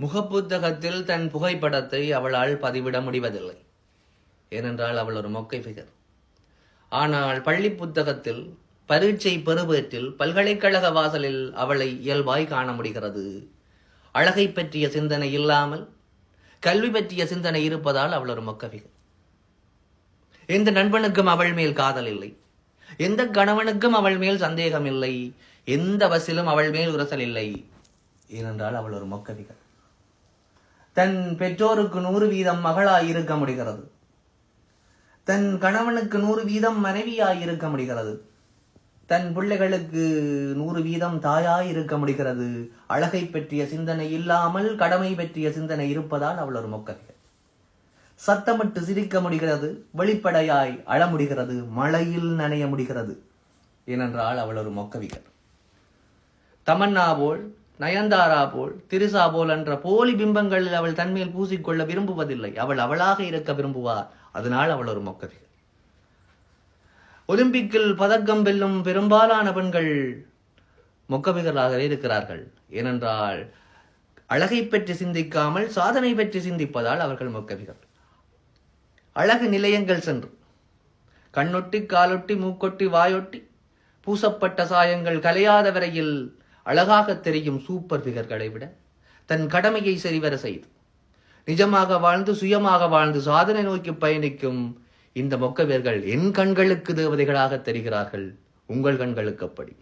முகப்புத்தகத்தில் தன் புகைப்படத்தை அவளால் பதிவிட முடிவதில்லை. ஏனென்றால் அவள் ஒரு மொக்கை ஃபிகர். ஆனால் பள்ளி புத்தகத்தில், பரீட்சை பெறுபேற்றில், பல்கலைக்கழக வாசலில் அவளை இயல்பாய் காண முடிகிறது. அழகை பற்றிய சிந்தனை இல்லாமல் கல்வி பற்றிய சிந்தனை இருப்பதால் அவள் ஒரு மொக்கை ஃபிகர். எந்த நண்பனுக்கும் அவள் மேல் காதல் இல்லை, எந்த கணவனுக்கும் அவள் மேல் சந்தேகம் இல்லை, எந்த பஸ்ஸிலும் அவள் மேல் உரசல் இல்லை. ஏனென்றால் அவள் ஒரு மொக்கை ஃபிகர். தன் பெற்றோருக்கு 100% மகளாய் இருக்க முடிகிறது, தன் கணவனுக்கு 100% மனைவியாய் இருக்க முடிகிறது, தன் பிள்ளைகளுக்கு 100% தாயாய் இருக்க முடிகிறது. அழகை பற்றிய சிந்தனை இல்லாமல் கடமை பற்றிய சிந்தனை இருப்பதால் அவள் ஒரு மொக்கை. சத்தமிட்டு சிரிக்க முடிகிறது, வெளிப்படையாய் அழ முடிகிறது, மழையில் நனைய முடிகிறது. ஏனென்றால் அவள் ஒரு மொக்கவிகர். தமன்னா போல், நயன்தாரா போல், திரிசா போல் என்ற போலி பிம்பங்களில் அவள் தன்மேல் பூசிக்கொள்ள விரும்புவதில்லை. அவள் அவளாக இருக்க விரும்புவார். அதனால் அவள் ஒரு மொக்கவிகர். ஒலிம்பிக்கில் பதக்கம் வெல்லும் பெரும்பாலான பெண்கள் மொக்கவிகர்களாகவே இருக்கிறார்கள். ஏனென்றால் அழகை பற்றி சிந்திக்காமல் சாதனை பற்றி சிந்திப்பதால் அவர்கள் மொக்கவிகர். அழகு நிலையங்கள் சென்று கண்ணொட்டி, காலொட்டி, மூக்கொட்டி, வாயொட்டி, பூசப்பட்ட சாயங்கள் கலையாத வரையில் அழகாக தெரியும் சூப்பர் ஃபிகர்களை விட தன் கடமையை சரிவர செய்து நிஜமாக வாழ்ந்து, சுயமாக வாழ்ந்து, சாதனை நோக்கி பயணிக்கும் இந்த மொக்கவியர்கள் என் கண்களுக்கு தேவதைகளாக தெரிகிறார்கள். உங்கள் கண்களுக்கு அப்படி.